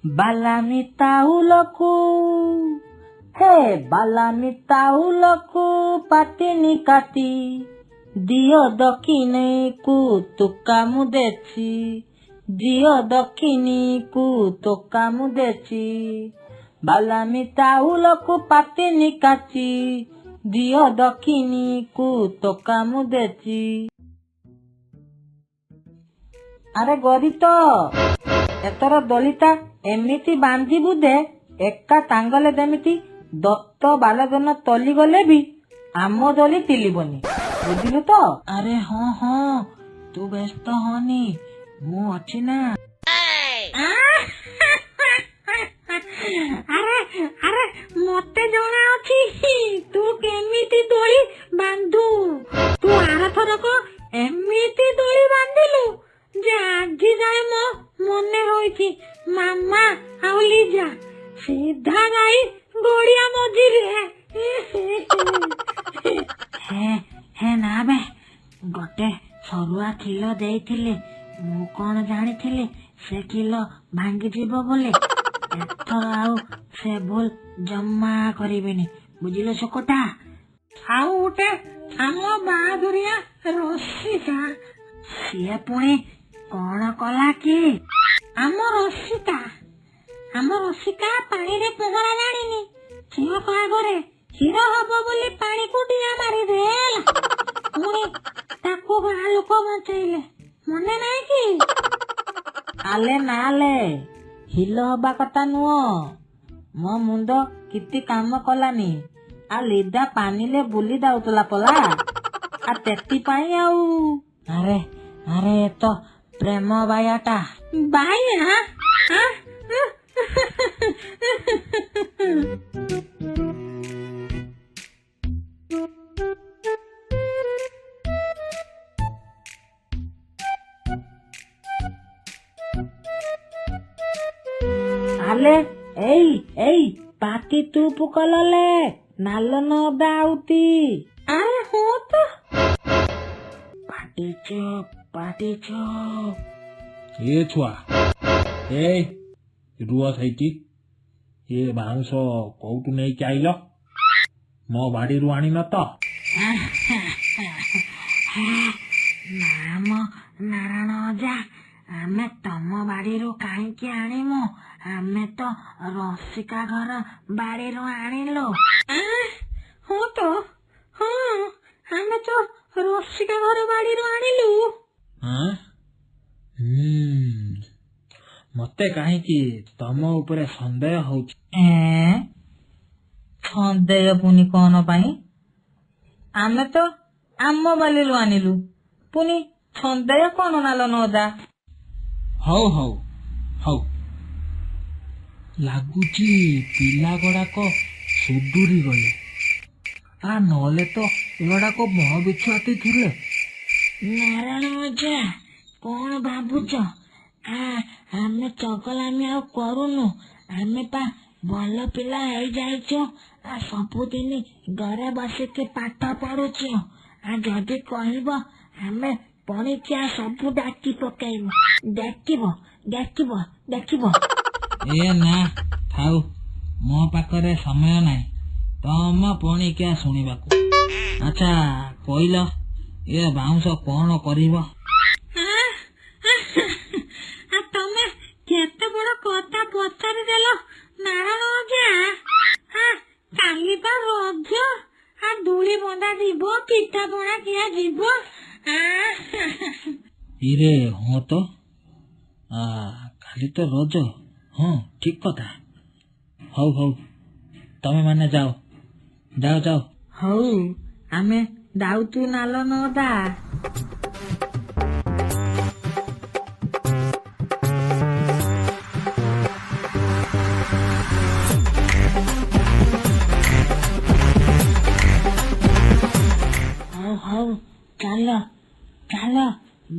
ବାଲାମି ତାଉଲକୁ ହେ ବାଲାମି ତାଉଲକୁ ପାଟିନି କାଟି ଦିଅ ଦକ୍ଷିଣୀକୁ ତୋକା ମୁଁ ଦେଛି ଦିଅ ଦକ୍ଷିଣୀକୁ ତୋକା ମୁଁ ଦେଛି ବାଲାମି ତାଉଲକୁ ପାଟିନି କାଟି ଦିଅ ଦକ୍ଷିଣୀକୁ ତୋକା ମୁଁ ଦେଛି। ଆରେ ଗରିତ ଏଥର ଦୋଳିଟା ଏମିତି ବାନ୍ଧିବୁ ଦେ ଏକା ଟାଙ୍ଗଲେ ଯେମିତି ଦତ୍ତ ବାଲଜନ ତଲି ଗଲେ ବି ଆମ ଦୋଳି ତିଲିବନି, ବୁଝିଲୁ ତ? ଆରେ ହଁ ହଁ ତୁ ବ୍ୟସ୍ତ ହନି, ମୁଁ ଅଛି ନା। ଆରେ ଆରେ ମତେ ଜଣା ଅଛି ତୁ କେମିତି ଦୋଳି ବାନ୍ଧୁ। ତୁ ଆରଥରକ ଏମିତି ଦୋଳି ବାନ୍ଧିଲୁ ଯେ ଆଜି ଯାଏ ମୋ ମନେ ରହିଛି। ମାମା ଆଉ ଲିଜା ସିଧା ଯାଇ ଗଡିଆ ମଝିରେ ହେ ନା ବେ ଗୋଟେ ସରୁଆ ଖିଲ ଦେଇଥିଲେ, ମୁଁ କଣ ଜାଣିଥିଲି ସେ ଖିଲ ଭାଙ୍ଗିଯିବ ବୋଲି। ଏଥର ଆଉ ସେ ଭୁଲ ଜମା କରିବେନି, ବୁଝିଲ ଶୋକଟା। ଆଉ ଗୋଟେ ଆମ ବାହାଦୁରିଆ ରସିକା, ସିଏ ପୁଣି କଣ କଲା କି? ଆମ ରସିକା ପାଣିରେ ପହଁରା ଜାଣିନି, ଝିଅଙ୍କ ଆଗରେ ହିରୋ ହବ ବୋଲି ପାଣିକୁ ଡିଆ ମାରିଦେଲା। ପୁଣି ତାକୁ ଗାଁ ଲୋକ ବଞ୍ଚେଇଲେ, ମନେ ନାହିଁ କି? ଆଲେ ନାଲେ ହିଲ ହବା କଥା ନୁହଁ, ମୋ ମୁଣ୍ଡ କିଛି କାମ କଲାନି। ଆ ଲିଦା ପାନିଲେ ବୁଲି ଯାଉଥିଲା ପଲା, ଆ ସେଥିପାଇଁ ଆଉ। ଆରେ ଆରେ ତ ପ୍ରେମ ବାୟାଟା ବାୟା। আলে এই পাতি তু পুকললে নালন দাউতি। আরে হো তো পাটি চুপ ଏ ଛୁଆ ଏ ରୁହ ସେଇଠି। ଏ ବାଉଁଶ କୋଉଠୁ ନେଇକି ଆଇଲ? ମୋ ବାଡିରୁ ଆଣିନ ତ? ନାମ ନାରାୟଣ ଅଜା, ଆମେ ତମ ବାଡିରୁ କାହିଁକି ଆଣିମୁ? ଆମେ ତ ରସିକା ଘର ବାଡିରୁ ଆଣିଲୁ। ହଁ ତ, ହଁ ଆମେ ତ ରସିକା ଘର ବାଡିରୁ ଆଣିଲୁ। ମତେ କାହିଁକି ତମ ଉପରେ ସନ୍ଦେହ ହଉଛି। ସନ୍ଦେହ ପୁଣି କଣ ପାଇଁ? ଆମେ ତ ଆମ ବାଲିରୁ ଆଣିଲୁ, ପୁଣି ସନ୍ଦେହ କଣ ନାଲନ ଅଜା? ହଉ ହଉ ହଉ, ଲାଗୁଛି ପିଲା ଗୁଡାକ ସୁଧୁରି ଗଲେ, ନହେଲେ ତ ଏଗୁଡାକ ମୋ ବିଛୁଆତି ଥିଲେ। ନାରାୟଣ ଅଜା କଣ ଭାବୁଛ? ଆମେ ଚଗଲାମି ଆଉ କରୁନୁ, ଆମେ ପା ଭଲ ପିଲା ହେଇଯାଇଛୁ। ସବୁଦିନ ଘରେ ବସିକି ପାଠ ପଢୁଛୁ। ଯଦି କହିବ ଆମେ ପଣିକିଆ ସବୁ ଡାକି ପକେଇବୁ, ଦେଖିବ। ଏ ନା ଥାଉ, ମୋ ପାଖରେ ସମୟ ନାହିଁ ତମ ପଣିକିଆ ଶୁଣିବାକୁ। ଆଚ୍ଛା କହିଲ, ଏ ବାଉଁଶ କଣ କରିବ? ତମେ କେତେ ବଡ କଥା ପଚାରିଦେଲ ନାରାୟଣ ଅଜା। କାଲି ବା ରଜ, ଦୋଳି ବନ୍ଧା ଯିବ, ପିଠା ପଣା ଖିଆ ଯିବ। ଇରେ ହଁ ତ, କାଲି ତ ରଜ। ହଁ ଠିକ କଥା। ହଉ ତମେ ମାନେ ଯାଅ। ହଉ ଆମେ ଯାଉଛୁ ନାଲନ ଅଜା। ହଉ ଚାଲ,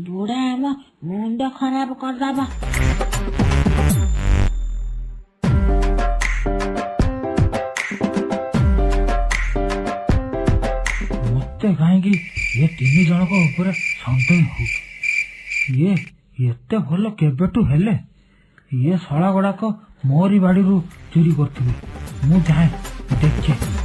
ବୁଢା ଆମ ମୁଣ୍ଡ ଖରାପ କରିଦବ। ମତେ କାହିଁକି ଏ ତିନି ଜଣଙ୍କ ଉପରେ ସନ୍ଦେହ ହଉଛି। ଇଏ ଏତେ ଭଲ କେବେଠୁ ହେଲେ? ଇଏ ଶଳା ଗୁଡାକ ମୋରି ବାଡିରୁ ଚୋରି କରୁଥିବେ। ମୁଁ ଯାଏ ଦେଖେ।